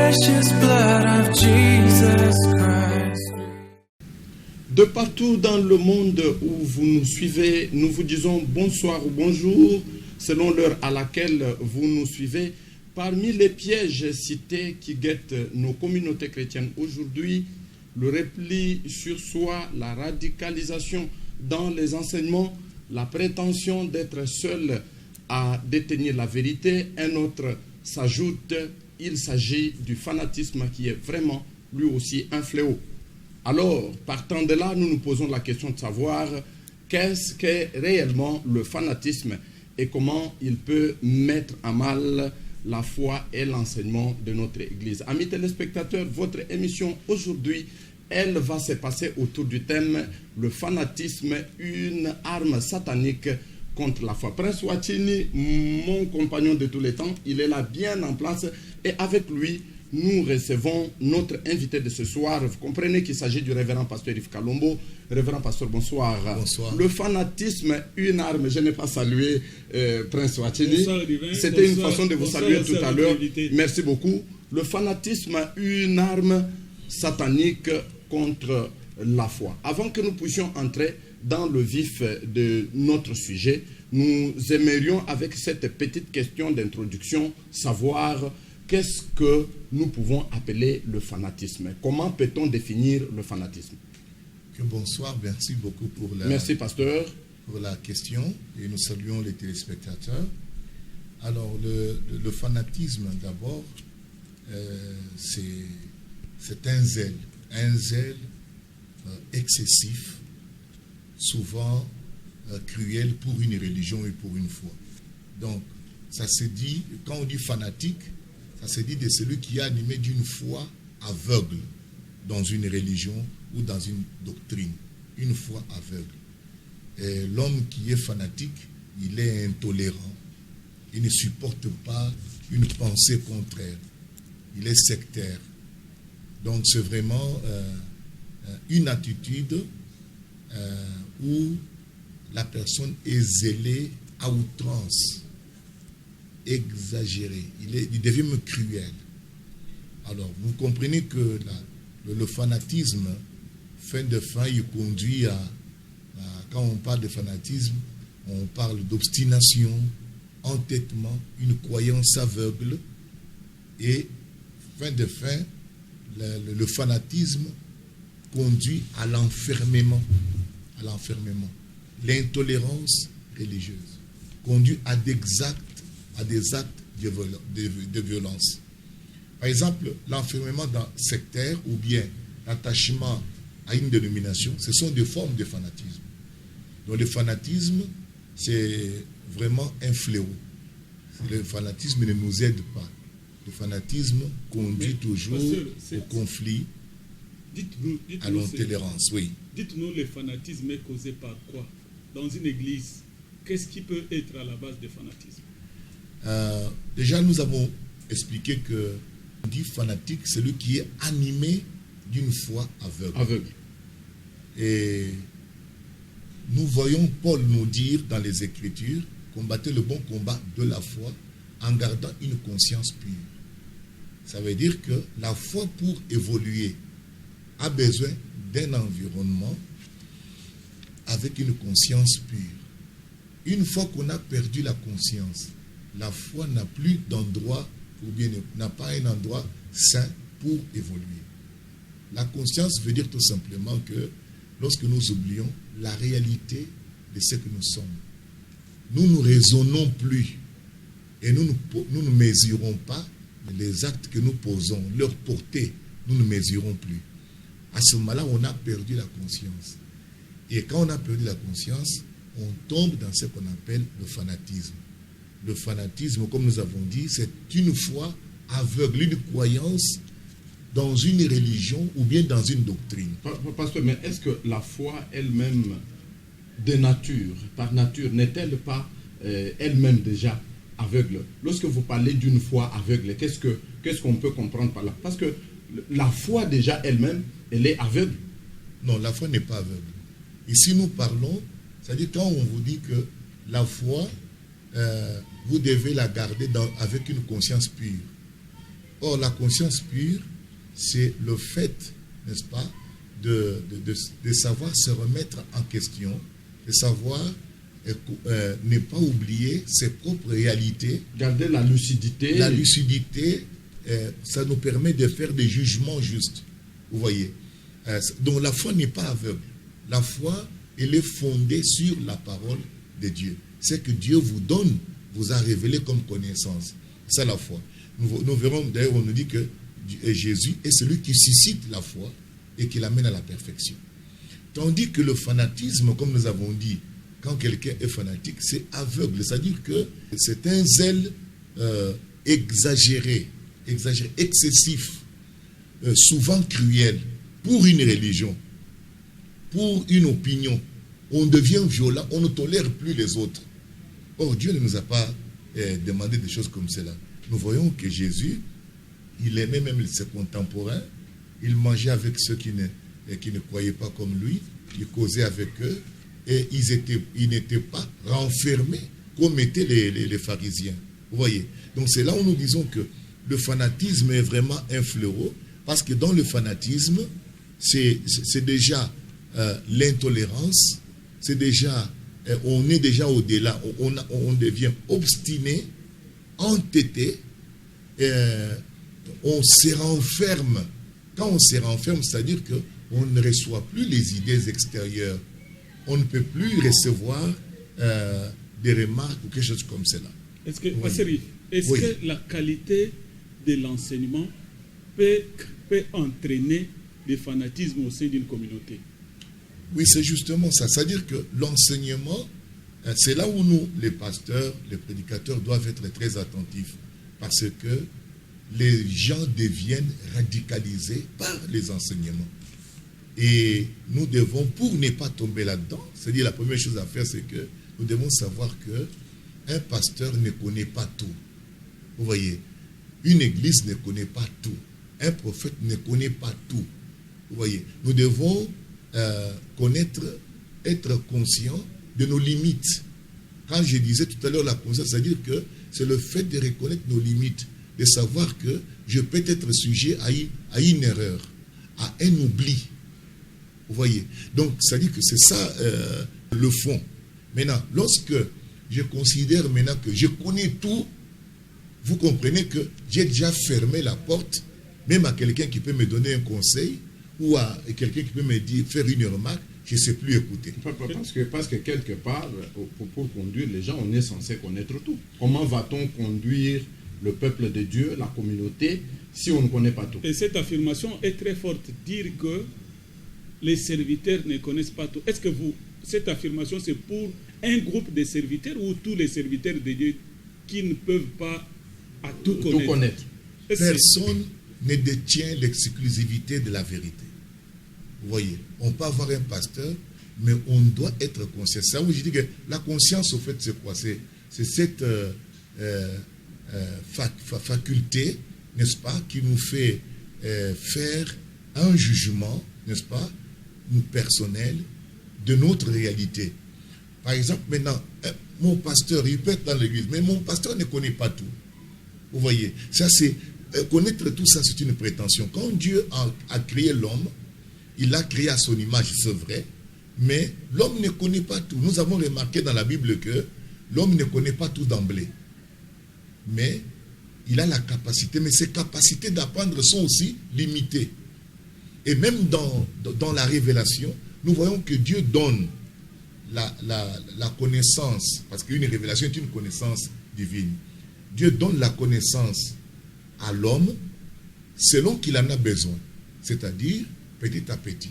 precious blood of Jesus Christ. De partout dans le monde où vous nous suivez, nous vous disons bonsoir ou bonjour, selon l'heure à laquelle vous nous suivez. Parmi les pièges cités qui guettent nos communautés chrétiennes aujourd'hui, le repli sur soi, la radicalisation dans les enseignements, la prétention d'être seul à détenir la vérité. Un autre s'ajoute, il s'agit du fanatisme qui est vraiment lui aussi un fléau. Alors, partant de là, nous nous posons la question de savoir qu'est-ce qu'est réellement le fanatisme et comment il peut mettre à mal la foi et l'enseignement de notre Église. Amis téléspectateurs, votre émission aujourd'hui, elle va se passer autour du thème « Le fanatisme, une arme satanique contre la foi ». Prince Watini, mon compagnon de tous les temps, il est là bien en place et avec lui, nous recevons notre invité de ce soir. Vous comprenez qu'il s'agit du révérend pasteur Yves Kalombo. Révérend pasteur, bonsoir. Bonsoir. Le fanatisme, une arme. Je n'ai pas salué Prince Watini. C'était une façon de vous saluer tout à l'heure. Merci beaucoup. Le fanatisme, une arme satanique contre la foi. Avant que nous puissions entrer dans le vif de notre sujet, nous aimerions, avec cette petite question d'introduction, savoir qu'est-ce que nous pouvons appeler le fanatisme? Comment peut-on définir le fanatisme? Bonsoir, merci beaucoup pour merci, pasteur. Pour la question et nous saluons les téléspectateurs. Alors, le fanatisme, d'abord, c'est un zèle excessif, souvent cruel pour une religion et pour une foi. Donc, ça se dit, quand on dit fanatique, ça se dit de celui qui est animé d'une foi aveugle dans une religion ou dans une doctrine. Une foi aveugle. Et l'homme qui est fanatique, il est intolérant. Il ne supporte pas une pensée contraire. Il est sectaire. Donc c'est vraiment une attitude où la personne est zélée à outrance, exagéré, il devient cruel. Alors, vous comprenez que le fanatisme, fin de fin, il conduit quand on parle de fanatisme, on parle d'obstination, entêtement, une croyance aveugle, et fin de fin, le fanatisme conduit à l'enfermement, l'intolérance religieuse, conduit à des actes de violence. Par exemple, l'enfermement sectaire ou bien l'attachement à une dénomination, ce sont des formes de fanatisme. Donc le fanatisme, c'est vraiment un fléau. Le fanatisme ne nous aide pas. Le fanatisme conduit toujours au conflit, à l'intolérance. Oui. Dites-nous, le fanatisme est causé par quoi? Dans une église, qu'est-ce qui peut être à la base du fanatisme? Déjà, nous avons expliqué que on dit fanatique, c'est celui qui est animé d'une foi aveugle. Et nous voyons Paul nous dire dans les Écritures, combattez le bon combat de la foi en gardant une conscience pure. Ça veut dire que la foi, pour évoluer, a besoin d'un environnement avec une conscience pure. Une fois qu'on a perdu la conscience, la foi n'a plus d'endroit, ou bien n'a pas un endroit sain pour évoluer. La conscience veut dire tout simplement que lorsque nous oublions la réalité de ce que nous sommes, nous ne raisonnons plus et nous ne mesurons pas les actes que nous posons, leur portée, nous ne mesurons plus. À ce moment-là, on a perdu la conscience. Et quand on a perdu la conscience, on tombe dans ce qu'on appelle le fanatisme. Le fanatisme, comme nous avons dit, c'est une foi aveugle, une croyance dans une religion ou bien dans une doctrine. Pasteur, mais est-ce que la foi elle-même, de nature, par nature, n'est-elle pas elle-même déjà aveugle? Lorsque vous parlez d'une foi aveugle, qu'est-ce qu'on peut comprendre par là? Parce que la foi déjà elle-même, elle est aveugle. Non, la foi n'est pas aveugle. Ici, nous parlons, c'est-à-dire quand on vous dit que la foi, vous devez la garder avec une conscience pure. Or, la conscience pure, c'est le fait, n'est-ce pas, de savoir se remettre en question, de savoir ne pas oublier ses propres réalités. Garder la lucidité. La lucidité, ça nous permet de faire des jugements justes. Vous voyez. Donc la foi n'est pas aveugle. La foi, elle est fondée sur la parole de Dieu. C'est que Dieu vous donne, vous a révélé comme connaissance. C'est la foi. Nous verrons, d'ailleurs, on nous dit que Jésus est celui qui suscite la foi et qui l'amène à la perfection. Tandis que le fanatisme, comme nous avons dit, quand quelqu'un est fanatique, c'est aveugle. C'est-à-dire que c'est un zèle exagéré, excessif, souvent cruel, pour une religion, pour une opinion. On devient violent, on ne tolère plus les autres. Or, Dieu ne nous a pas demandé des choses comme cela. Nous voyons que Jésus, il aimait même ses contemporains, il mangeait avec ceux qui ne croyaient pas comme lui, il causait avec eux, et ils n'étaient pas renfermés comme étaient les pharisiens. Vous voyez. Donc c'est là où nous disons que le fanatisme est vraiment un fléau, parce que dans le fanatisme, c'est déjà l'intolérance, c'est déjà, on est déjà au-delà, on devient obstiné, entêté, on se renferme. Quand on se renferme, c'est-à-dire qu'on ne reçoit plus les idées extérieures. On ne peut plus recevoir des remarques ou quelque chose comme cela. Est-ce que, oui. que la qualité de l'enseignement peut entraîner le fanatisme au sein d'une communauté? Oui, c'est justement ça. C'est-à-dire que l'enseignement, c'est là où nous, les pasteurs, les prédicateurs, doivent être très attentifs. Parce que les gens deviennent radicalisés par les enseignements. Et nous devons, pour ne pas tomber là-dedans, c'est-à-dire la première chose à faire, c'est que nous devons savoir qu'un pasteur ne connaît pas tout. Vous voyez, une église ne connaît pas tout. Un prophète ne connaît pas tout. Vous voyez, nous devons être conscients de nos limites. Quand je disais tout à l'heure la conscience, c'est-à-dire que c'est le fait de reconnaître nos limites, de savoir que je peux être sujet à une erreur, à un oubli. Vous voyez. Donc, ça dit que c'est ça le fond. Maintenant, lorsque je considère maintenant que je connais tout, vous comprenez que j'ai déjà fermé la porte, même à quelqu'un qui peut me donner un conseil, ou à quelqu'un qui peut me dire, faire une remarque, je ne sais plus écouter. Parce que quelque part, pour conduire les gens, on est censé connaître tout. Comment va-t-on conduire le peuple de Dieu, la communauté, si on ne connaît pas tout? Et cette affirmation est très forte. Dire que les serviteurs ne connaissent pas tout. Est-ce que cette affirmation, c'est pour un groupe de serviteurs ou tous les serviteurs de Dieu qui ne peuvent pas à tout connaître? Personne ne détient l'exclusivité de la vérité. Vous voyez, on peut avoir un pasteur, mais on doit être conscient. Ça, où je dis que la conscience, au fait, c'est quoi? C'est cette faculté, n'est-ce pas, qui nous fait faire un jugement, n'est-ce pas, personnel de notre réalité. Par exemple, maintenant, mon pasteur, il peut être dans l'église, mais mon pasteur ne connaît pas tout. Vous voyez, ça c'est connaître tout ça, c'est une prétention. Quand Dieu a créé l'homme, il l'a créé à son image, c'est vrai, mais l'homme ne connaît pas tout. Nous avons remarqué dans la Bible que l'homme ne connaît pas tout d'emblée. Mais il a la capacité, mais ses capacités d'apprendre sont aussi limitées. Et même dans la révélation, nous voyons que Dieu donne la connaissance, parce qu'une révélation est une connaissance divine. Dieu donne la connaissance à l'homme selon qu'il en a besoin. C'est-à-dire, petit à petit.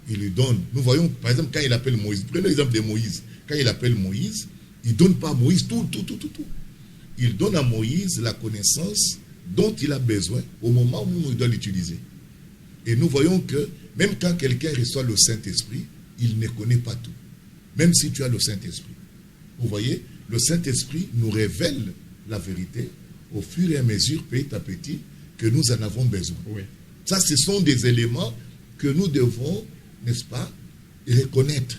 Il lui donne. Nous voyons, par exemple, quand il appelle Moïse, prenez l'exemple de Moïse. Quand il appelle Moïse, il ne donne pas à Moïse tout. Il donne à Moïse la connaissance dont il a besoin au moment où il doit l'utiliser. Et nous voyons que même quand quelqu'un reçoit le Saint-Esprit, il ne connaît pas tout. Même si tu as le Saint-Esprit. Vous voyez, le Saint-Esprit nous révèle la vérité au fur et à mesure, petit à petit, que nous en avons besoin. Oui. Ça, ce sont des éléments que nous devons, n'est-ce pas, reconnaître.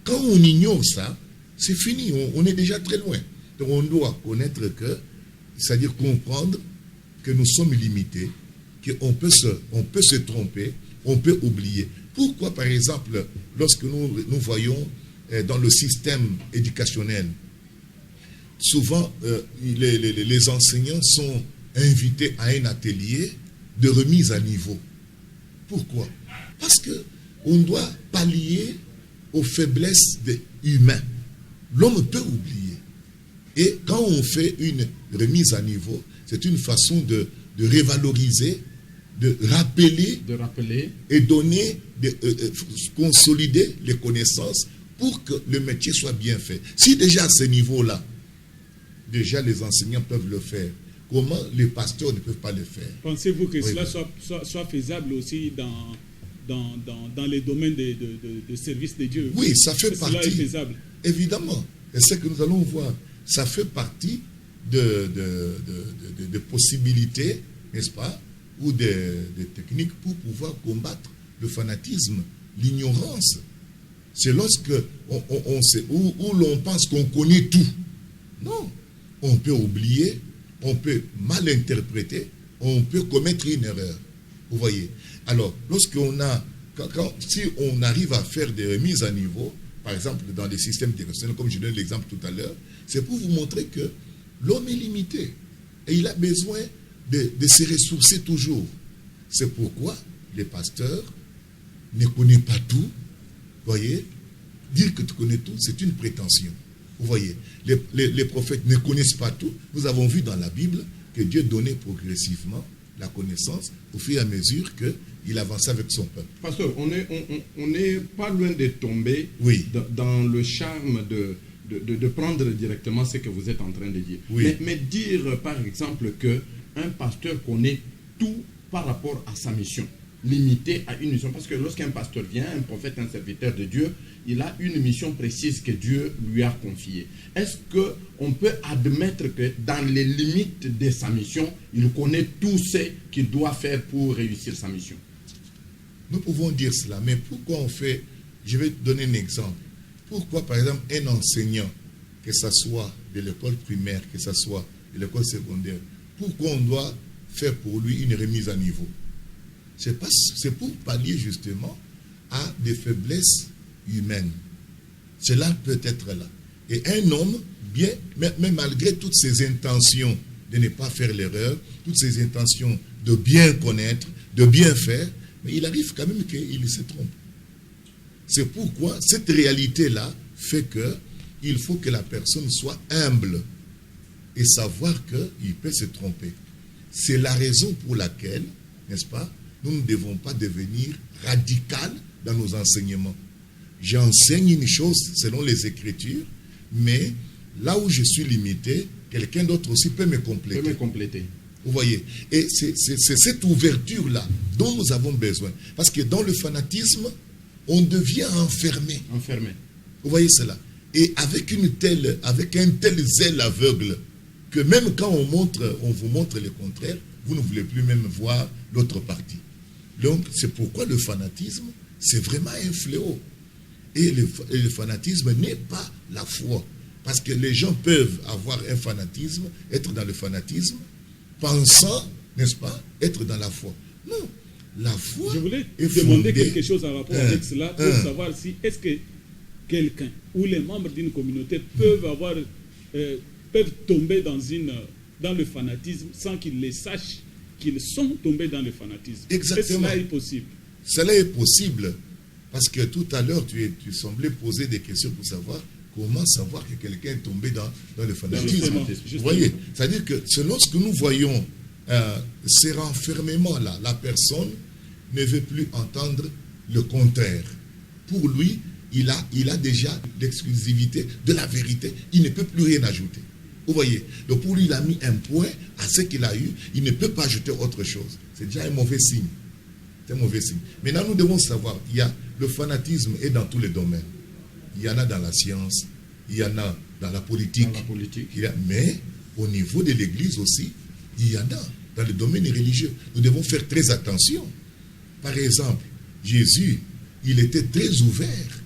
Quand on ignore ça, c'est fini, on est déjà très loin. Donc on doit connaître que, c'est-à-dire comprendre que nous sommes limités, qu'on peut se tromper, on peut oublier. Pourquoi, par exemple, lorsque nous voyons dans le système éducationnel, souvent les enseignants sont invités à un atelier de remise à niveau. Pourquoi? Parce qu'on doit pallier aux faiblesses humaines. L'homme peut oublier. Et quand on fait une remise à niveau, c'est une façon de revaloriser, de rappeler et donner, consolider les connaissances pour que le métier soit bien fait. Si déjà à ce niveau-là, déjà les enseignants peuvent le faire, comment les pasteurs ne peuvent pas le faire? Pensez-vous que cela soit faisable aussi dans les domaines de service de Dieu? Oui, ça fait partie. Cela est faisable. Évidemment. Et c'est ce que nous allons voir. Ça fait partie de possibilités, n'est-ce pas, ou de techniques pour pouvoir combattre le fanatisme, l'ignorance. C'est lorsque où l'on pense qu'on connaît tout. Non. On peut oublier, on peut mal interpréter, on peut commettre une erreur. Vous voyez. Alors, si on arrive à faire des remises à niveau, par exemple dans les systèmes éducationnels, comme je donne l'exemple tout à l'heure, c'est pour vous montrer que l'homme est limité et il a besoin de se ressourcer toujours. C'est pourquoi les pasteurs ne connaissent pas tout. Vous voyez, dire que tu connais tout, c'est une prétention. Vous voyez, les prophètes ne connaissent pas tout. Nous avons vu dans la Bible que Dieu donnait progressivement la connaissance au fur et à mesure qu'il avançait avec son peuple. Pasteur, on n'est pas loin de tomber dans le charme de prendre directement ce que vous êtes en train de dire. Oui. Mais dire, par exemple, qu'un pasteur connaît tout par rapport à sa mission, limité à une mission. Parce que lorsqu'un pasteur vient, un prophète, un serviteur de Dieu, il a une mission précise que Dieu lui a confiée. Est-ce qu'on peut admettre que dans les limites de sa mission, il connaît tout ce qu'il doit faire pour réussir sa mission? Nous pouvons dire cela, mais pourquoi on fait... Je vais te donner un exemple. Pourquoi, par exemple, un enseignant, que ce soit de l'école primaire, que ce soit de l'école secondaire, pourquoi on doit faire pour lui une remise à niveau? C'est pour pallier justement à des faiblesses humaines. Cela peut être là. Et un homme, mais malgré toutes ses intentions de ne pas faire l'erreur, toutes ses intentions de bien connaître, de bien faire, mais il arrive quand même qu'il se trompe. C'est pourquoi cette réalité-là fait qu'il faut que la personne soit humble et savoir qu'il peut se tromper. C'est la raison pour laquelle, n'est-ce pas, nous ne devons pas devenir radicaux dans nos enseignements. J'enseigne une chose selon les Écritures, mais là où je suis limité, quelqu'un d'autre aussi peut me compléter. Vous voyez, et c'est cette ouverture-là dont nous avons besoin. Parce que dans le fanatisme, on devient enfermé. Vous voyez cela. Et avec un tel zèle aveugle, que même quand on vous montre le contraire, vous ne voulez plus même voir l'autre partie. Donc, c'est pourquoi le fanatisme, c'est vraiment un fléau. Et le fanatisme n'est pas la foi. Parce que les gens peuvent avoir un fanatisme, être dans le fanatisme, pensant, n'est-ce pas, être dans la foi. Non, la foi. Je voulais est demander fondée, quelque chose en rapport avec cela pour savoir si est-ce que quelqu'un ou les membres d'une communauté peuvent tomber dans le fanatisme sans qu'ils les sachent qu'ils sont tombés dans le fanatisme. Exactement. Cela est possible. Cela est possible. Parce que tout à l'heure, tu semblais poser des questions pour savoir comment savoir que quelqu'un est tombé dans le fanatisme. Vous voyez, c'est-à-dire que lorsque nous voyons ces renfermements-là, la personne ne veut plus entendre le contraire. Pour lui, il a déjà l'exclusivité de la vérité. Il ne peut plus rien ajouter. Vous voyez, donc pour lui, il a mis un point à ce qu'il a eu. Il ne peut pas ajouter autre chose. C'est déjà un mauvais signe. C'est un mauvais signe. Maintenant, nous devons savoir, le fanatisme est dans tous les domaines. Il y en a dans la science, il y en a dans la politique. Mais au niveau de l'Église aussi, il y en a dans le domaine religieux. Nous devons faire très attention. Par exemple, Jésus, il était très ouvert,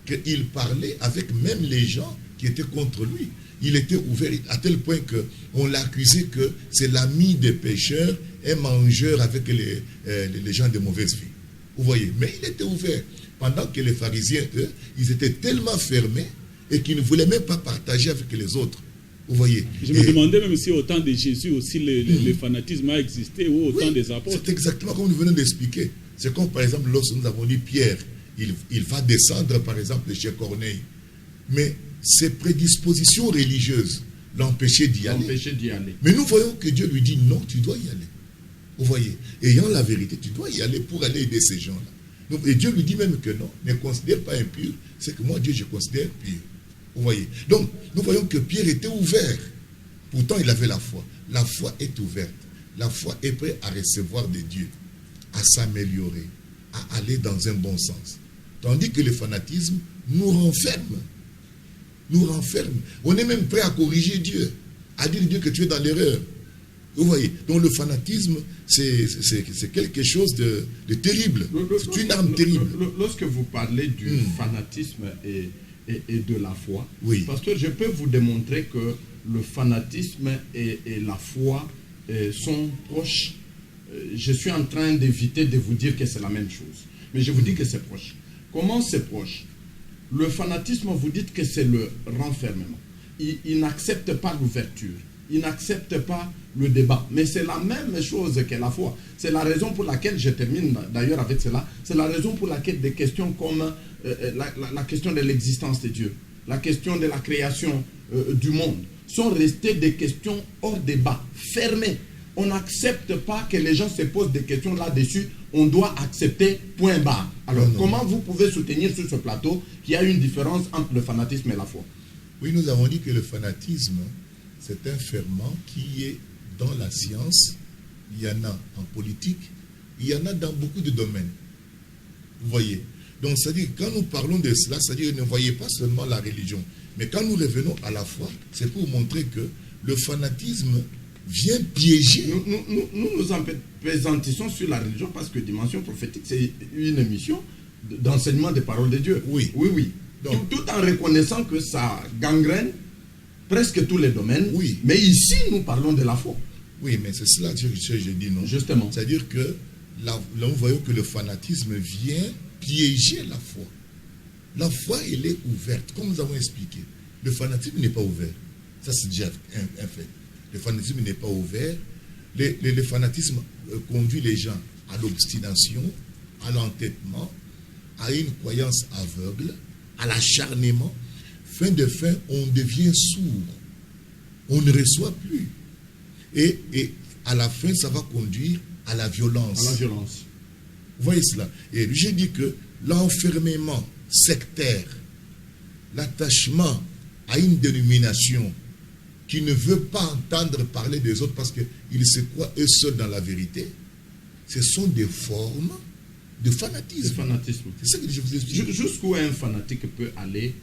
qu'il parlait avec même les gens qui étaient contre lui. il était ouvert à tel point qu'on l'a accusé que c'est l'ami des pécheurs, un mangeur avec les gens de mauvaise vie. Vous voyez, mais il était ouvert. Pendant que les pharisiens, eux, ils étaient tellement fermés et qu'ils ne voulaient même pas partager avec les autres. Vous voyez. Je me demandais même si au temps de Jésus aussi le fanatisme a existé ou au temps des apôtres. C'est exactement comme nous venons d'expliquer. C'est comme par exemple lorsque nous avons dit Pierre, il va descendre par exemple chez Corneille. Mais ses prédispositions religieuses l'empêchaient d'y aller. Mais nous voyons que Dieu lui dit non, tu dois y aller. Vous voyez. Ayant la vérité, tu dois y aller pour aller aider ces gens-là. Et Dieu lui dit même que non, ne considère pas impur, c'est que moi Dieu je considère pur. Vous voyez. Donc nous voyons que Pierre était ouvert. Pourtant il avait la foi. La foi est ouverte. La foi est prête à recevoir de Dieu, à s'améliorer, à aller dans un bon sens. Tandis que le fanatisme nous renferme. Nous renferme. On est même prêt à corriger Dieu, à dire Dieu que tu es dans l'erreur. Vous voyez. Donc le fanatisme, c'est quelque chose de terrible. C'est une arme terrible. Lorsque vous parlez du fanatisme et de la foi, oui. Pasteur, je peux vous démontrer que le fanatisme et la foi sont proches. Je suis en train d'éviter de vous dire que c'est la même chose. Mais je vous dis que c'est proche. Comment c'est proche? Le fanatisme, vous dites que c'est le renfermement. Il n'accepte pas l'ouverture. Il n'accepte pas le débat. Mais c'est la même chose que la foi. C'est la raison pour laquelle, je termine d'ailleurs avec cela, c'est la raison pour laquelle des questions comme la question de l'existence de Dieu, la question de la création du monde, sont restées des questions hors débat, fermées. On n'accepte pas que les gens se posent des questions là-dessus. On doit accepter, point barre. Alors, comment vous pouvez soutenir sur ce plateau qu'il y a une différence entre le fanatisme et la foi? Oui, nous avons dit que le fanatisme, c'est un ferment qui est dans la science, il y en a en politique, il y en a dans beaucoup de domaines. Vous voyez. Donc, c'est-à-dire, quand nous parlons de cela, c'est-à-dire, ne voyez pas seulement la religion. Mais quand nous revenons à la foi, c'est pour montrer que le fanatisme vient piéger. Nous appésantissons sur la religion parce que Dimension prophétique, c'est une émission d'enseignement des paroles de Dieu. Oui. Donc, tout en reconnaissant que ça gangrène presque tous les domaines. Oui. Mais ici, nous parlons de la foi. Oui, mais c'est cela que je dis non. Justement. C'est-à-dire que là, nous voyons que le fanatisme vient piéger la foi. La foi, elle est ouverte, comme nous avons expliqué. Le fanatisme n'est pas ouvert. Ça, c'est déjà un fait. Le fanatisme n'est pas ouvert. Le fanatisme conduit les gens à l'obstination, à l'entêtement, à une croyance aveugle, à l'acharnement. Fin de fin, on devient sourd. On ne reçoit plus. Et à la fin, ça va conduire à la violence. À la violence. Vous voyez cela. Et j'ai dit que l'enfermement sectaire, l'attachement à une dénomination qui ne veut pas entendre parler des autres parce qu'ils se croient eux seuls dans la vérité, ce sont des formes de fanatisme. C'est ça que je vous explique. Jusqu'où un fanatique peut aller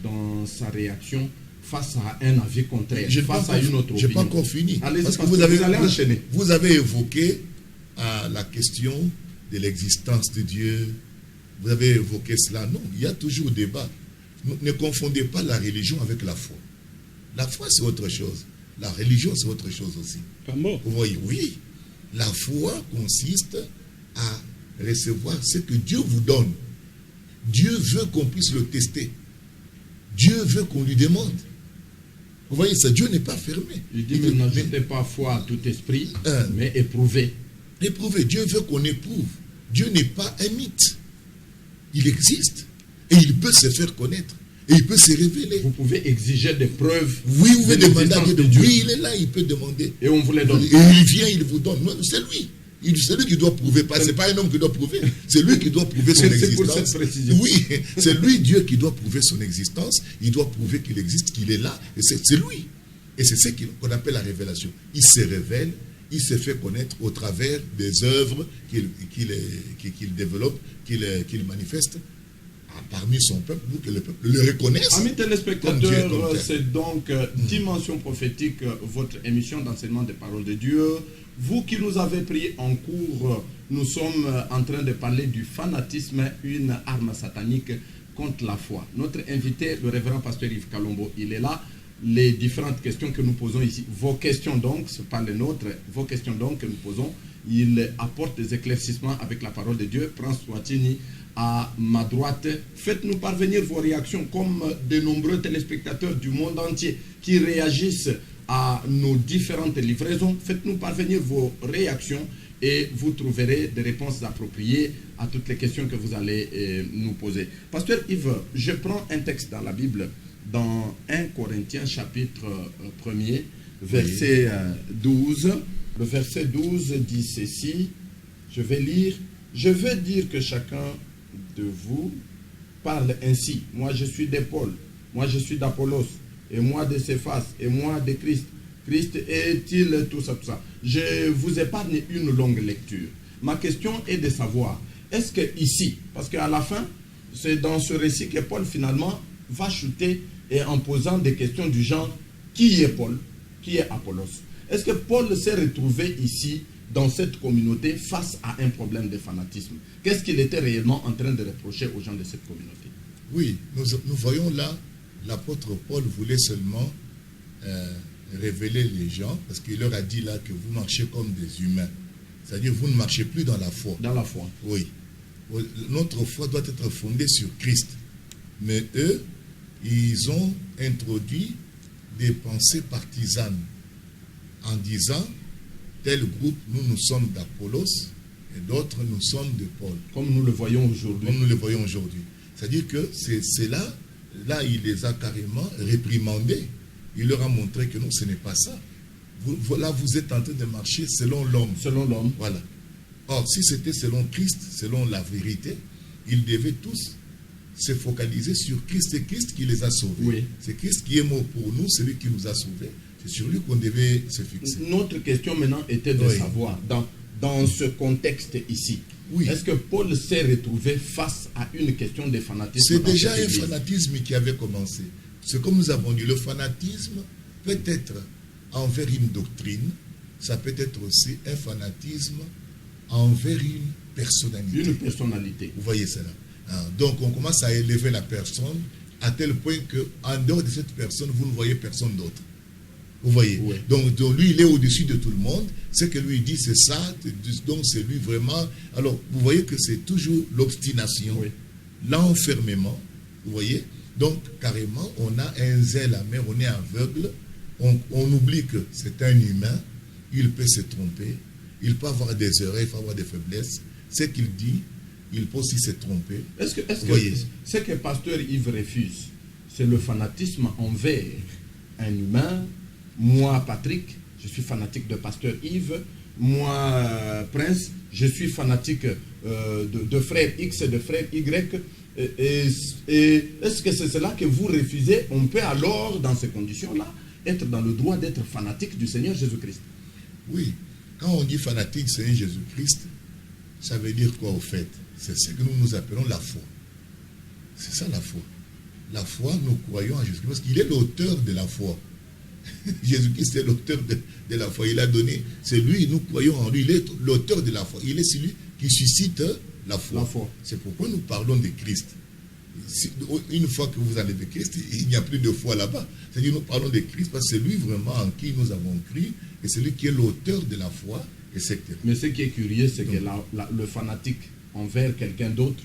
dans sa réaction face à un avis contraire, face à une autre opinion. Je n'ai pas encore fini. Parce que vous allez enchaîner. Vous avez évoqué la question de l'existence de Dieu. Vous avez évoqué cela. Non, il y a toujours débat. Ne confondez pas la religion avec la foi. La foi, c'est autre chose. La religion, c'est autre chose aussi. Vous voyez, oui. La foi consiste à recevoir ce que Dieu vous donne. Dieu veut qu'on puisse le tester. Dieu veut qu'on lui demande. Vous voyez, ça, Dieu n'est pas fermé. Il dit, mais n'ajoutez pas foi à tout esprit, mais éprouvez. Éprouvez. Dieu veut qu'on éprouve. Dieu n'est pas un mythe. Il existe. Et il peut se faire connaître. Et il peut se révéler. Vous pouvez exiger des preuves. Oui, vous pouvez demander à Dieu. Oui, il est là, il peut demander. Et on vous les donne. Et il vient, il vous donne. Non, c'est lui. C'est lui qui doit prouver. Ce n'est pas un homme qui doit prouver. C'est lui qui doit prouver son existence. C'est pour cette précision. Oui, c'est lui, Dieu, qui doit prouver son existence. Il doit prouver qu'il existe, qu'il est là. Et c'est lui. Et c'est ce qu'on appelle la révélation. Il se révèle, il se fait connaître au travers des œuvres qu'il développe, qu'il manifeste parmi son peuple, pour que le peuple le reconnaisse. Amis téléspectateurs, c'est donc Dimension prophétique, votre émission d'enseignement des paroles de Dieu. Vous qui nous avez pris en cours, nous sommes en train de parler du fanatisme, une arme satanique contre la foi. Notre invité, le révérend pasteur Yves Kalombo, il est là. les différentes questions que nous posons ici. Vos questions donc, ce n'est pas les nôtres, vos questions donc que nous posons, il apporte des éclaircissements avec la parole de Dieu. Prince Swatini à ma droite. Faites-nous parvenir vos réactions comme de nombreux téléspectateurs du monde entier qui réagissent à nos différentes livraisons. Faites-nous parvenir vos réactions et vous trouverez des réponses appropriées à toutes les questions que vous allez nous poser. Pasteur Yves, je prends un texte dans la Bible, dans 1 Corinthiens chapitre 1er, verset 12. Le verset 12 dit ceci, je vais lire. Je veux dire que chacun de vous parle ainsi. Moi je suis de Paul, moi je suis d'Apollos, et moi de Céphas, et moi de Christ. Christ est-il tout ça, tout ça. Je vous épargne une longue lecture. Ma question est de savoir, est-ce que ici, parce qu'à la fin, c'est dans ce récit que Paul finalement va chuter et en posant des questions du genre, qui est Paul, qui est Apollos? Est-ce que Paul s'est retrouvé ici, dans cette communauté, face à un problème de fanatisme? Qu'est-ce qu'il était réellement en train de reprocher aux gens de cette communauté? Oui, nous voyons là, l'apôtre Paul voulait seulement révéler les gens, parce qu'il leur a dit là que vous marchez comme des humains. C'est-à-dire vous ne marchez plus dans la foi. Dans la foi. Oui. Notre foi doit être fondée sur Christ. Mais eux, ils ont introduit des pensées partisanes en disant, tel groupe, nous sommes d'Apollos et d'autres, nous sommes de Paul. Comme nous le voyons aujourd'hui. Comme nous le voyons aujourd'hui. C'est-à-dire que c'est là, il les a carrément réprimandés. Il leur a montré que non, ce n'est pas ça. Voilà, vous êtes en train de marcher selon l'homme. Selon l'homme. Voilà. Or, si c'était selon Christ, selon la vérité, ils devaient tous se focaliser sur Christ. C'est Christ qui les a sauvés. Oui. C'est Christ qui est mort pour nous, c'est lui qui nous a sauvés. C'est sur lui qu'on devait se fixer. Notre question maintenant était de savoir, dans ce contexte ici, est-ce que Paul s'est retrouvé face à une question de fanatisme? C'est déjà un fanatisme qui avait commencé. C'est comme nous avons dit, le fanatisme peut être envers une doctrine, ça peut être aussi un fanatisme envers une personnalité. Une personnalité. Vous voyez cela. Donc on commence à élever la personne à tel point qu'en dehors de cette personne, vous ne voyez personne d'autre. Vous voyez. Oui. Donc lui, il est au-dessus de tout le monde. Ce que lui dit, c'est ça. Donc c'est lui vraiment. Alors, vous voyez que c'est toujours l'obstination, l'enfermement. Vous voyez. Donc, carrément, on a un zèle amer, on est aveugle. On oublie que c'est un humain. Il peut se tromper. Il peut avoir des erreurs, il peut avoir des faiblesses. Ce qu'il dit, il peut aussi se tromper. Est-ce que ce que pasteur Yves refuse, c'est le fanatisme envers un humain? Moi, Patrick, je suis fanatique de pasteur Yves. Moi, Prince, je suis fanatique de frère X et de frère Y. Et est-ce que c'est cela que vous refusez? On peut alors, dans ces conditions-là, être dans le droit d'être fanatique du Seigneur Jésus-Christ. Oui. Quand on dit fanatique du Seigneur Jésus-Christ, ça veut dire quoi au fait? C'est ce que nous appelons la foi. C'est ça la foi. La foi, nous croyons en Jésus-Christ parce qu'il est l'auteur de la foi. Jésus-Christ est l'auteur de la foi. Il a donné, c'est lui, nous croyons en lui, il est l'auteur de la foi. Il est celui qui suscite la foi. C'est pourquoi nous parlons de Christ. Une fois que vous allez de Christ, il n'y a plus de foi là-bas. C'est-à-dire nous parlons de Christ parce que c'est lui vraiment en qui nous avons cru et c'est lui qui est l'auteur de la foi. Mais ce qui est curieux, c'est que le fanatique envers quelqu'un d'autre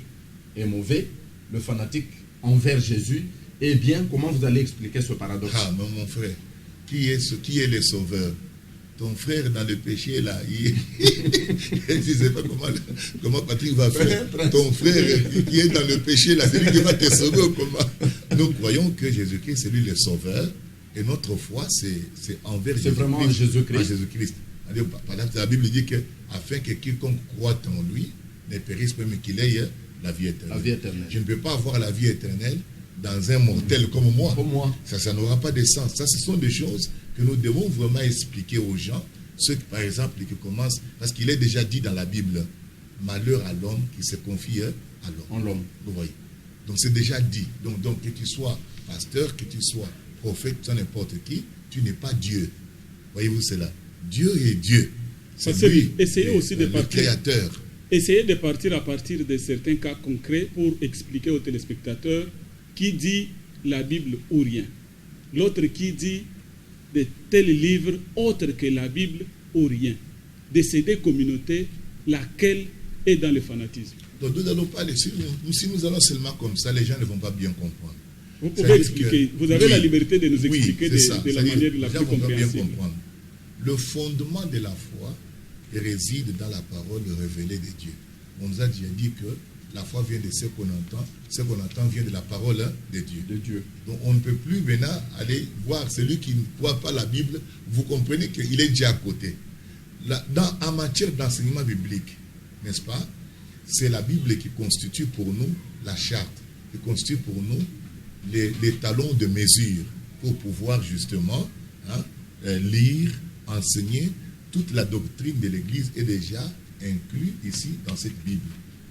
est mauvais. Le fanatique envers Jésus est bien. Comment vous allez expliquer ce paradoxe? Ah, mais mon frère, qui est le sauveur? Ton frère dans le péché là, je ne sais pas comment Patrick va faire. Ton frère qui est dans le péché là, c'est lui qui va te sauver ou comment? Nous croyons que Jésus-Christ c'est lui le sauveur et notre foi c'est envers Jésus-Christ. C'est vraiment en Jésus-Christ. Par exemple, la Bible dit que afin que quiconque croit en lui ne périsse pas mais qu'il ait la vie éternelle. Je ne peux pas avoir la vie éternelle dans un mortel comme moi. Ça n'aura pas de sens. Ça, ce sont des choses que nous devons vraiment expliquer aux gens. Ceux qui, par exemple, qui commencent, parce qu'il est déjà dit dans la Bible, malheur à l'homme qui se confie à l'homme. Vous voyez. Donc c'est déjà dit. Donc que tu sois pasteur, que tu sois prophète, soit n'importe qui, tu n'es pas Dieu. Voyez-vous cela? Dieu est Dieu. C'est lui, essayez aussi de le créateur. Essayez de partir à partir de certains cas concrets pour expliquer aux téléspectateurs qui dit la Bible ou rien. l'autre qui dit de tels livres autres que la Bible ou rien. De ces deux communautés, laquelle est dans le fanatisme. Donc nous allons pas si nous allons seulement comme ça, les gens ne vont pas bien comprendre. Vous pouvez expliquer, vous avez la liberté de nous expliquer de la manière la plus compréhensible. Bien comprendre. Le fondement de la foi réside dans la parole révélée de Dieu. On nous a déjà dit que la foi vient de ce qu'on entend vient de la parole de Dieu. Donc on ne peut plus maintenant aller voir celui qui ne croit pas la Bible, vous comprenez qu'il est déjà à côté. En matière d'enseignement biblique, n'est-ce pas, c'est la Bible qui constitue pour nous la charte, qui constitue pour nous les talons de mesure pour pouvoir justement lire, enseigner. Toute la doctrine de l'Église est déjà inclue ici dans cette Bible.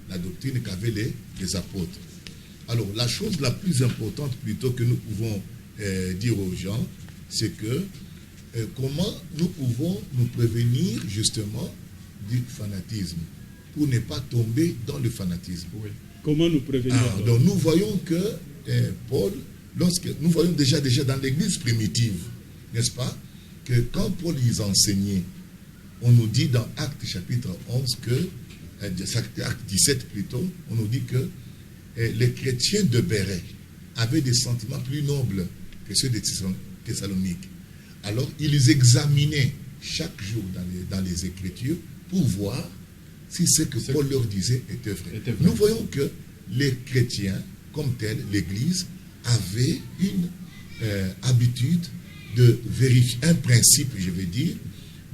La doctrine qu'avaient les apôtres. Alors, la chose la plus importante plutôt que nous pouvons dire aux gens, c'est que comment nous pouvons nous prévenir justement du fanatisme pour ne pas tomber dans le fanatisme. Oui. Comment nous prévenir? Donc, nous voyons que Paul, nous voyons déjà dans l'Église primitive, n'est-ce pas, que quand Paul les enseignait, on nous dit dans Actes chapitre 11 que, Acte 17 plutôt, on nous dit que les chrétiens de Béret avaient des sentiments plus nobles que ceux de Thessalonique. Alors, ils examinaient chaque jour dans les Écritures pour voir si ce que Paul leur disait était vrai. Nous voyons que les chrétiens, comme tels, l'Église, avait une habitude de vérifier, un principe, je vais dire,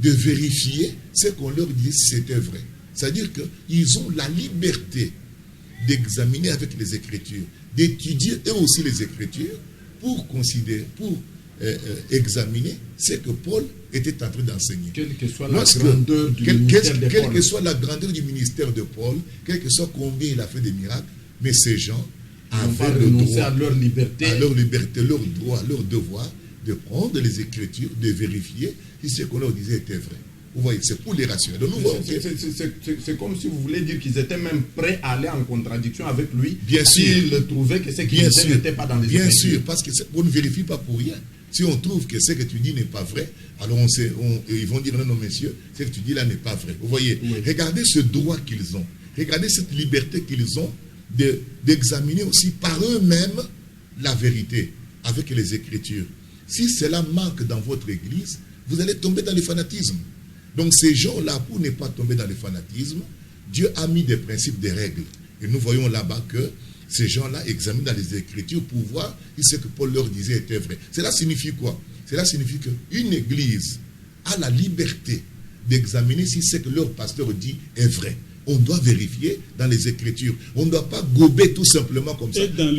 de vérifier ce qu'on leur dit si c'était vrai. C'est-à-dire qu'ils ont la liberté d'examiner avec les Écritures, d'étudier eux aussi les Écritures pour considérer, pour examiner ce que Paul était en train d'enseigner. Quelle que soit la grandeur du ministère de Paul. Quelle que soit la grandeur du ministère de Paul, quel que soit combien il a fait des miracles, mais ces gens avaient le droit à leur liberté, leur droit, leur devoir de prendre les Écritures, de vérifier si ce qu'on leur disait était vrai. Vous voyez, c'est pour les rassurer. C'est comme si vous voulez dire qu'ils étaient même prêts à aller en contradiction avec lui. Bien sûr. S'ils trouvaient que ce qu'il disait n'était pas dans les Écritures. Bien sûr, parce qu'on ne vérifie pas pour rien. Si on trouve que ce que tu dis n'est pas vrai, alors ils vont dire non, messieurs, ce que tu dis là n'est pas vrai. Vous voyez, oui. Regardez ce droit qu'ils ont. Regardez cette liberté qu'ils ont d'examiner aussi par eux-mêmes la vérité avec les Écritures. Si cela manque dans votre église, vous allez tomber dans le fanatisme. Donc ces gens-là, pour ne pas tomber dans le fanatisme, Dieu a mis des principes, des règles. Et nous voyons là-bas que ces gens-là examinent dans les Écritures pour voir si ce que Paul leur disait était vrai. Cela signifie quoi? Cela signifie qu'une église a la liberté d'examiner si ce que leur pasteur dit est vrai. On doit vérifier dans les Écritures. On ne doit pas gober tout simplement comme ça. Et dans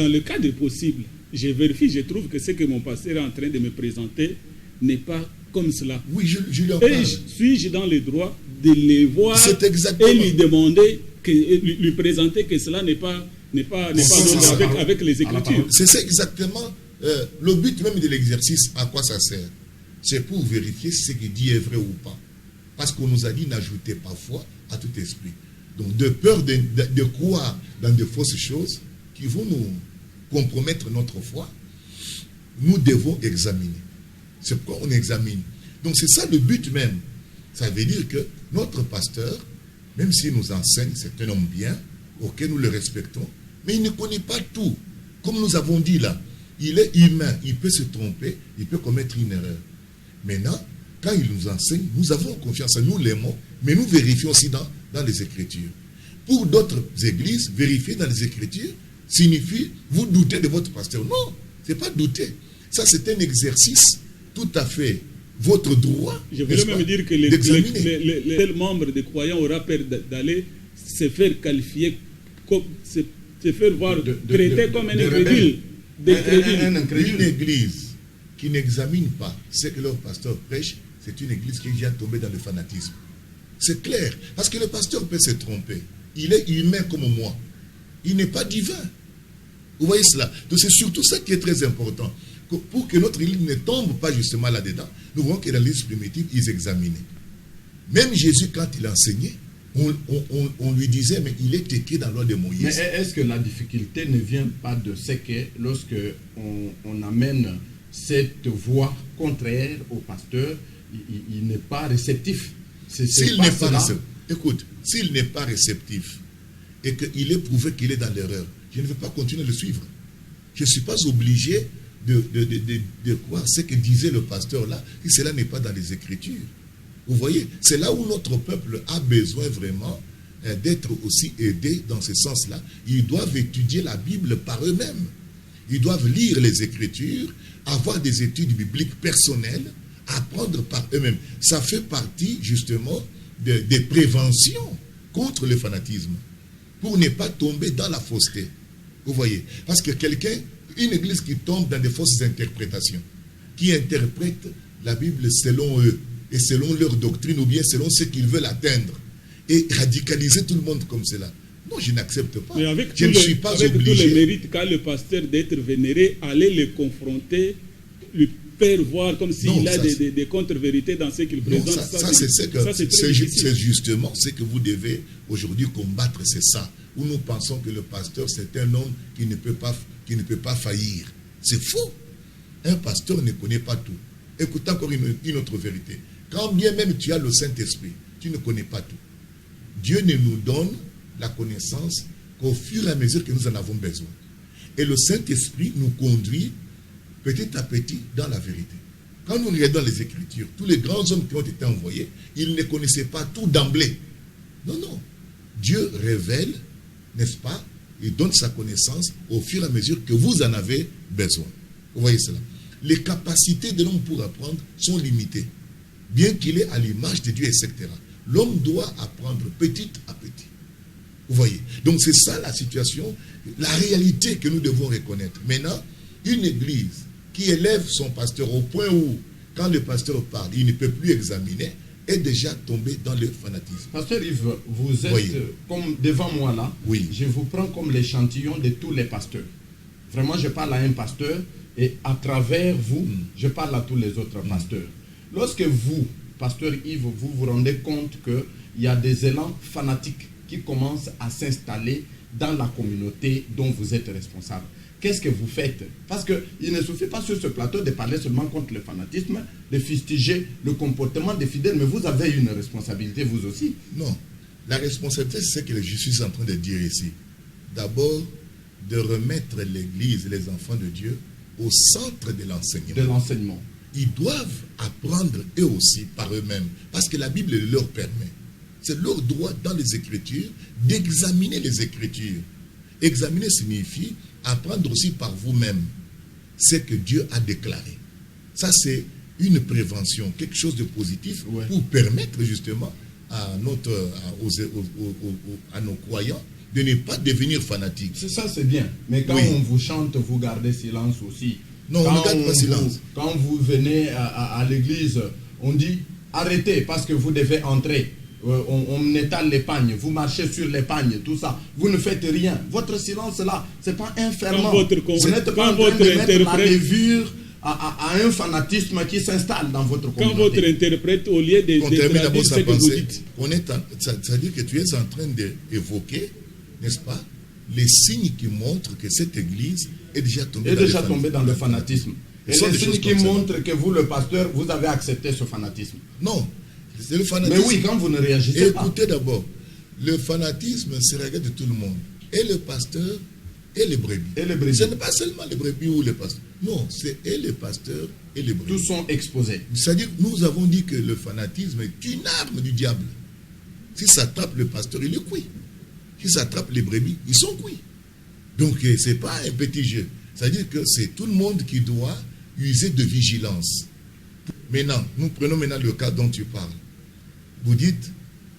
le cas des possibles, je vérifie, je trouve que ce que mon pasteur est en train de me présenter n'est pas comme cela. Oui, je lui en parle. Et suis-je dans le droit de les voir et lui demander, lui présenter que cela n'est pas avec les Écritures. C'est ça exactement le but même de l'exercice. À quoi ça sert? C'est pour vérifier si ce qu'il dit est vrai ou pas. Parce qu'on nous a dit n'ajoutez pas foi à tout esprit. Donc de peur de croire dans de fausses choses qui vont nous compromettre notre foi, nous devons examiner. C'est pourquoi on examine. Donc c'est ça le but même. Ça veut dire que notre pasteur, même s'il nous enseigne, c'est un homme bien, auquel nous le respectons, mais il ne connaît pas tout. Comme nous avons dit là, il est humain, il peut se tromper, il peut commettre une erreur. Maintenant, quand il nous enseigne, nous avons confiance, nous l'aimons, mais nous vérifions aussi dans les Écritures. Pour d'autres églises, vérifier dans les Écritures signifie vous doutez de votre pasteur. Non, ce n'est pas douter. Ça, c'est un exercice tout à fait votre droit. Je voulais même dire que les membres des croyants aura peur d'aller se faire qualifier, se faire voir, traiter comme un incrédule. Une église qui n'examine pas ce que leur pasteur prêche, c'est une église qui vient tomber dans le fanatisme. C'est clair. Parce que le pasteur peut se tromper. Il est humain comme moi. Il n'est pas divin. Vous voyez cela? Donc c'est surtout ça qui est très important. Pour que notre église ne tombe pas justement là-dedans, nous voyons que dans l'église primitive, ils examinaient. Même Jésus, quand il enseignait, on lui disait, mais il est écrit dans la loi de Moïse. Mais est-ce que la difficulté ne vient pas de ce que lorsque on amène cette voix contraire au pasteur, il n'est pas réceptif. S'il n'est pas réceptif, écoute, s'il n'est pas réceptif et qu'il est prouvé qu'il est dans l'erreur, je ne vais pas continuer à le suivre. Je ne suis pas obligé de croire ce que disait le pasteur là, si cela n'est pas dans les Écritures. Vous voyez, c'est là où notre peuple a besoin vraiment d'être aussi aidé dans ce sens-là. Ils doivent étudier la Bible par eux-mêmes. Ils doivent lire les Écritures, avoir des études bibliques personnelles, apprendre par eux-mêmes. Ça fait partie justement des préventions contre le fanatisme, pour ne pas tomber dans la fausseté. Vous voyez, parce que une église qui tombe dans des fausses interprétations, qui interprète la Bible selon eux, et selon leur doctrine, ou bien selon ce qu'ils veulent atteindre, et radicaliser tout le monde comme cela. Non, je n'accepte pas. Je ne suis pas obligé. Avec tous les mérites qu'a le pasteur d'être vénéré, aller le confronter, lui faire voir comme s'il a des contre-vérités dans ce qu'il présente. C'est justement ce que vous devez aujourd'hui combattre, c'est ça. Où nous pensons que le pasteur, c'est un homme qui ne peut pas faillir. C'est faux. Un pasteur ne connaît pas tout. Écoute encore une autre vérité. Quand bien même tu as le Saint-Esprit, tu ne connais pas tout. Dieu ne nous donne la connaissance qu'au fur et à mesure que nous en avons besoin. Et le Saint-Esprit nous conduit petit à petit dans la vérité. Quand nous regardons les Écritures, tous les grands hommes qui ont été envoyés, ils ne connaissaient pas tout d'emblée. Non, non. Dieu révèle, n'est-ce pas, il donne sa connaissance au fur et à mesure que vous en avez besoin. Vous voyez cela. Les capacités de l'homme pour apprendre sont limitées. Bien qu'il est à l'image de Dieu, etc. L'homme doit apprendre petit à petit. Vous voyez. Donc c'est ça la situation, la réalité que nous devons reconnaître. Maintenant, une église qui élève son pasteur au point où, quand le pasteur parle, il ne peut plus examiner, est déjà tombé dans le fanatisme. Pasteur Yves, vous êtes comme devant moi là. Oui. Je vous prends comme l'échantillon de tous les pasteurs. Vraiment, je parle à un pasteur et à travers vous, je parle à tous les autres pasteurs. Lorsque vous, pasteur Yves, vous vous rendez compte qu'il y a des élans fanatiques qui commencent à s'installer dans la communauté dont vous êtes responsable, qu'est-ce que vous faites? Parce qu'il ne suffit pas sur ce plateau de parler seulement contre le fanatisme, de fustiger le comportement des fidèles, mais vous avez une responsabilité, vous aussi. Non, la responsabilité, c'est ce que je suis en train de dire ici. D'abord, de remettre l'Église, les enfants de Dieu, au centre de l'enseignement. Ils doivent apprendre eux aussi par eux-mêmes, parce que la Bible le leur permet. C'est leur droit dans les Écritures d'examiner les Écritures. Examiner signifie apprendre aussi par vous-même ce que Dieu a déclaré. Ça, c'est une prévention, quelque chose de positif pour permettre justement à nos croyants de ne pas devenir fanatiques. Ça, c'est bien. Mais quand on vous chante, vous gardez silence aussi. Non, on ne garde pas silence. Quand vous venez à l'église, on dit arrêtez parce que vous devez entrer. On étale les pagnes, vous marchez sur les pagnes, tout ça. Vous ne faites rien. Votre silence là, ce n'est pas un ferment. Vous n'êtes pas en train de mettre la levure à un fanatisme qui s'installe dans votre communauté. Quand votre interprète, au lieu de traduire ce que vous dites, ça veut dire que tu es en train d'évoquer, n'est-ce pas, les signes qui montrent que cette église est déjà tombée dans le fanatisme. Et les signes qui montrent que vous, le pasteur, vous avez accepté ce fanatisme. Non. Le fanatisme. Mais oui, quand vous ne réagissez pas. Écoutez d'abord, le fanatisme, c'est regarde de tout le monde. Et le pasteur, et les brebis. Ce n'est pas seulement les brebis ou les pasteurs. Non, c'est et les pasteurs et les brebis. Tous sont exposés. C'est-à-dire, nous avons dit que le fanatisme est une arme du diable. Si ça attrape le pasteur, il est cuit. Si ça attrape les brebis, ils sont cuits. Donc, ce n'est pas un petit jeu. C'est-à-dire que c'est tout le monde qui doit user de vigilance. Maintenant, nous prenons maintenant le cas dont tu parles. Vous dites,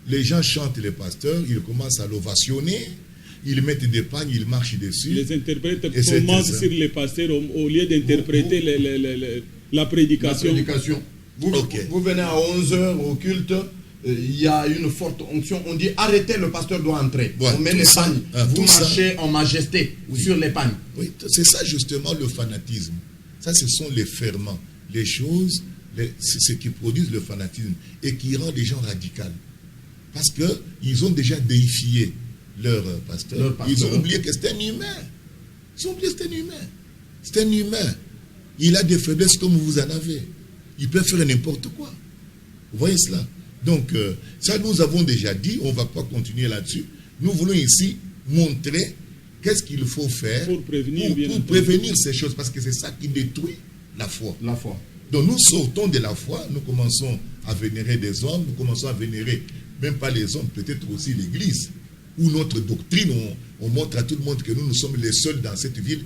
les gens chantent les pasteurs, ils commencent à l'ovationner, ils mettent des pagnes, ils marchent dessus. Les interprètes commencent sur les pasteurs au lieu d'interpréter la prédication. Vous venez à 11h au culte, il y a une forte onction, on dit arrêtez, le pasteur doit entrer. On met les pagnes, vous marchez en majesté sur les pagnes. Oui, c'est ça justement le fanatisme. Ça, ce sont les ferments, les choses, ce qui produisent le fanatisme et qui rend les gens radicaux. Parce qu'ils ont déjà déifié leur pasteur. Ils ont oublié que c'est un humain. Ils ont oublié que c'est un humain. C'est un humain. Il a des faiblesses comme vous en avez. Il peut faire n'importe quoi. Vous voyez cela? Donc, ça, nous avons déjà dit, on ne va pas continuer là-dessus. Nous voulons ici montrer qu'est-ce qu'il faut faire pour prévenir ces choses, parce que c'est ça qui détruit la foi. La foi. Donc, nous sortons de la foi, nous commençons à vénérer des hommes, nous commençons à vénérer, même pas les hommes, peut-être aussi l'Église, où notre doctrine, on montre à tout le monde que nous sommes les seuls dans cette ville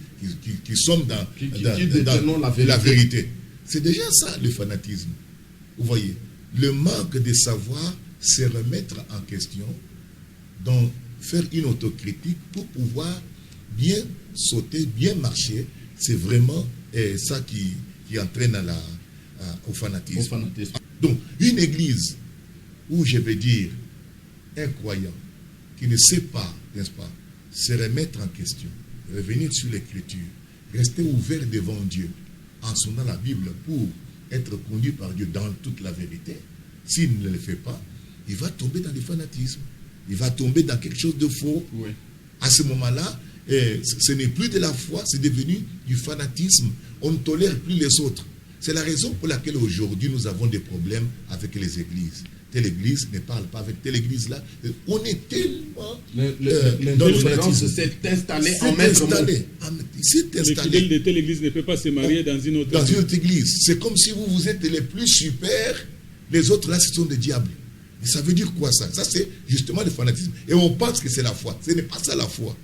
qui sommes dans la vérité. C'est déjà ça, le fanatisme. Vous voyez, le manque de savoir, c'est remettre en question, donc faire une autocritique pour pouvoir bien sauter, bien marcher. C'est vraiment ça qui entraîne au fanatisme. Donc, une église où, je vais dire, un croyant qui ne sait pas, n'est-ce pas, se remettre en question, revenir sur l'écriture, rester ouvert devant Dieu, en sonnant la Bible pour être conduit par Dieu dans toute la vérité, s'il ne le fait pas, il va tomber dans le fanatisme. Il va tomber dans quelque chose de faux. Oui. À ce moment-là, ce n'est plus de la foi, c'est devenu du fanatisme. On ne tolère plus les autres. C'est la raison pour laquelle aujourd'hui nous avons des problèmes avec les églises. Telle église ne parle pas avec telle église-là. On est tellement dans le fanatisme. s'est installé en maître mot. Le fidèle de telle église ne peut pas se marier dans une autre église. Une autre église. C'est comme si vous êtes les plus super, les autres là, ce sont des diables. Et ça veut dire quoi ça? Ça, c'est justement le fanatisme. Et on pense que c'est la foi. Ce n'est pas ça la foi.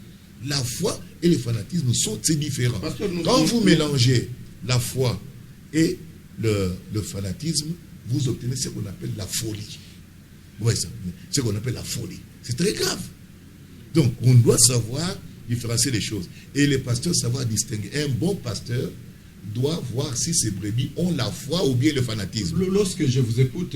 La foi et le fanatisme c'est différent. Quand vous mélangez la foi et le fanatisme, vous obtenez ce qu'on appelle la folie. Ouais, ce qu'on appelle la folie. C'est très grave. Donc, on doit savoir différencier les choses. Et les pasteurs savoir distinguer. Un bon pasteur doit voir si ces brebis ont la foi ou bien le fanatisme. Lorsque je vous écoute,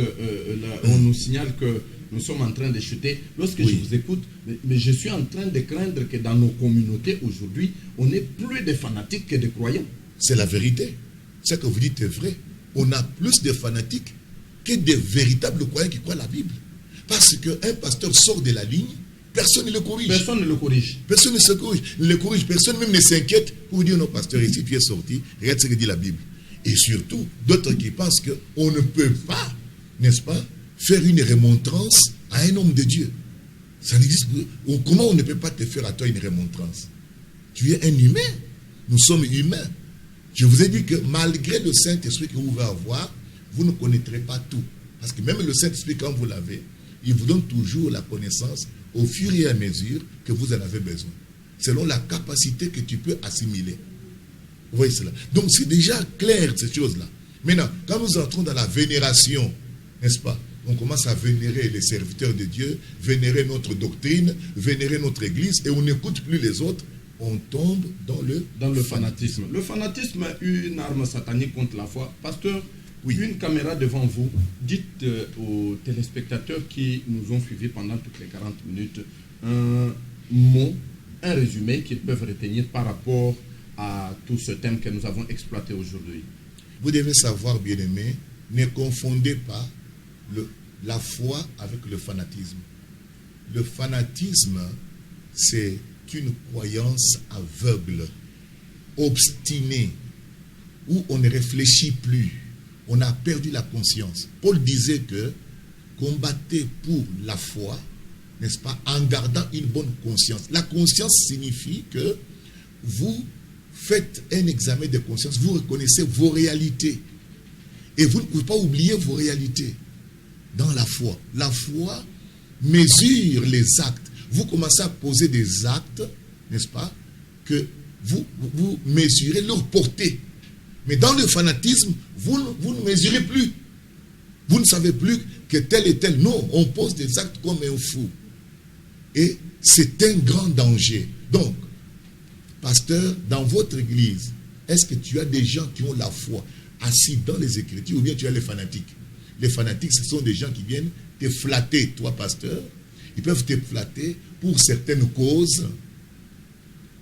on nous signale que nous sommes en train de chuter. Lorsque je vous écoute, mais je suis en train de craindre que dans nos communautés aujourd'hui, on n'est plus de fanatiques que de croyants. C'est la vérité. Ce que vous dites est vrai. On a plus de fanatiques que de véritables croyants qui croient la Bible. Parce qu'un pasteur sort de la ligne, personne ne le corrige. Personne ne le corrige. Personne ne se corrige. Ne le corrige. Personne même ne s'inquiète pour dire non, pasteur, ici tu es sorti, regarde ce que dit la Bible. Et surtout, d'autres qui pensent qu'on ne peut pas, n'est-ce pas, faire une remontrance à un homme de Dieu. Ça n'existe pas. Comment on ne peut pas te faire à toi une remontrance? Tu es un humain. Nous sommes humains. Je vous ai dit que malgré le Saint-Esprit que vous allez avoir, vous ne connaîtrez pas tout. Parce que même le Saint-Esprit, quand vous l'avez, il vous donne toujours la connaissance au fur et à mesure que vous en avez besoin. Selon la capacité que tu peux assimiler. Vous voyez cela? Donc c'est déjà clair, ces choses-là. Maintenant, quand nous entrons dans la vénération, n'est-ce pas? On commence à vénérer les serviteurs de Dieu, vénérer notre doctrine, vénérer notre église, et on n'écoute plus les autres. On tombe dans le fanatisme. Le fanatisme est une arme satanique contre la foi. Pasteur, oui. Une caméra devant vous, dites aux téléspectateurs qui nous ont suivis pendant toutes les 40 minutes un mot, un résumé qu'ils peuvent retenir par rapport à tout ce thème que nous avons exploité aujourd'hui. Vous devez savoir, bien-aimés, ne confondez pas la foi avec le fanatisme. Le fanatisme, c'est une croyance aveugle, obstinée, où on ne réfléchit plus. On a perdu la conscience. Paul disait que combattez pour la foi, n'est-ce pas, en gardant une bonne conscience. La conscience signifie que vous faites un examen de conscience, vous reconnaissez vos réalités. Et vous ne pouvez pas oublier vos réalités dans la foi. La foi mesure les actes. Vous commencez à poser des actes, n'est-ce pas, que vous mesurez leur portée. Mais dans le fanatisme, vous ne mesurez plus. Vous ne savez plus que tel et tel. Non, on pose des actes comme un fou. Et c'est un grand danger. Donc, pasteur, dans votre église, est-ce que tu as des gens qui ont la foi assis dans les Écritures ou bien tu as les fanatiques? Les fanatiques, ce sont des gens qui viennent te flatter, toi, pasteur. Ils peuvent te flatter pour certaines causes,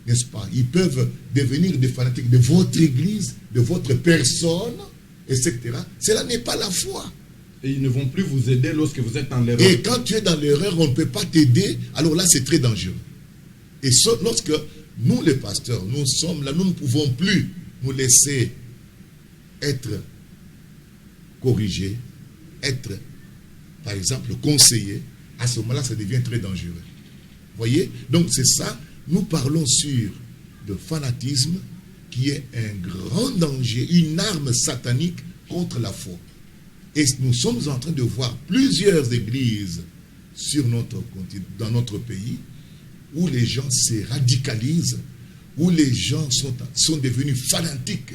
n'est-ce pas? Ils peuvent devenir des fanatiques de votre église, de votre personne, etc. Cela n'est pas la foi. Et ils ne vont plus vous aider lorsque vous êtes dans l'erreur. Et quand tu es dans l'erreur, on ne peut pas t'aider. Alors là, c'est très dangereux. Et lorsque nous, les pasteurs, nous sommes là, nous ne pouvons plus nous laisser être corrigé, être, par exemple, conseillé, à ce moment-là, ça devient très dangereux. Voyez? Donc, c'est ça. Nous parlons sur le fanatisme qui est un grand danger, une arme satanique contre la foi. Et nous sommes en train de voir plusieurs églises sur dans notre pays où les gens se radicalisent, où les gens sont devenus fanatiques.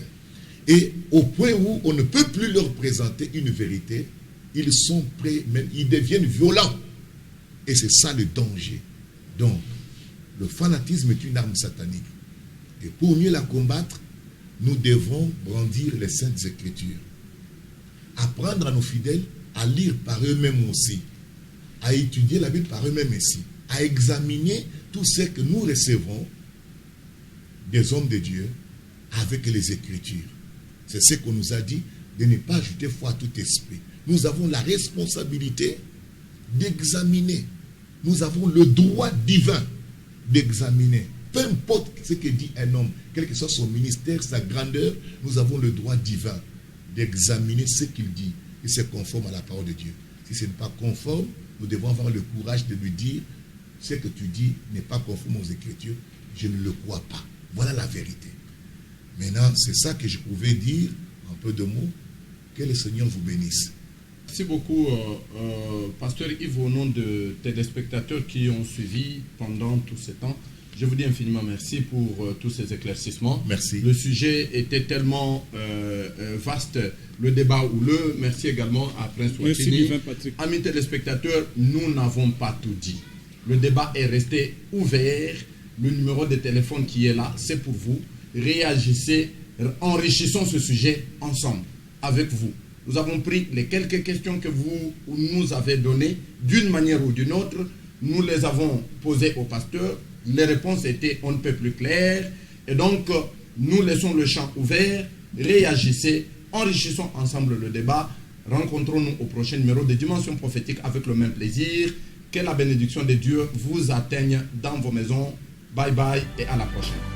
Et au point où on ne peut plus leur présenter une vérité, ils sont prêts, même ils deviennent violents. Et c'est ça le danger. Donc, le fanatisme est une arme satanique. Et pour mieux la combattre, nous devons brandir les Saintes Écritures. Apprendre à nos fidèles à lire par eux-mêmes aussi, à étudier la Bible par eux-mêmes aussi, à examiner tout ce que nous recevons des hommes de Dieu avec les Écritures. C'est ce qu'on nous a dit, de ne pas ajouter foi à tout esprit. Nous avons la responsabilité d'examiner. Nous avons le droit divin d'examiner. Peu importe ce que dit un homme, quel que soit son ministère, sa grandeur, nous avons le droit divin d'examiner ce qu'il dit. Et c'est conforme à la parole de Dieu. Si ce n'est pas conforme, nous devons avoir le courage de lui dire, ce que tu dis n'est pas conforme aux Écritures, je ne le crois pas. Voilà la vérité. Maintenant, c'est ça que je pouvais dire, en peu de mots. Que le Seigneur vous bénisse. Merci beaucoup, Pasteur Yves, au nom de téléspectateurs qui ont suivi pendant tout ce temps. Je vous dis infiniment merci pour tous ces éclaircissements. Merci. Le sujet était tellement vaste, le débat houleux. Merci également à Prince Ouattini. Amis téléspectateurs, nous n'avons pas tout dit. Le débat est resté ouvert. Le numéro de téléphone qui est là, c'est pour vous. Réagissez, enrichissons ce sujet ensemble, avec vous. Nous avons pris les quelques questions que vous nous avez données, d'une manière ou d'une autre. Nous les avons posées au pasteur. Les réponses étaient on ne peut plus claires. Et donc, nous laissons le champ ouvert. Réagissez, enrichissons ensemble le débat. Rencontrons-nous au prochain numéro de Dimension Prophétique avec le même plaisir. Que la bénédiction de Dieu vous atteigne dans vos maisons. Bye bye et à la prochaine.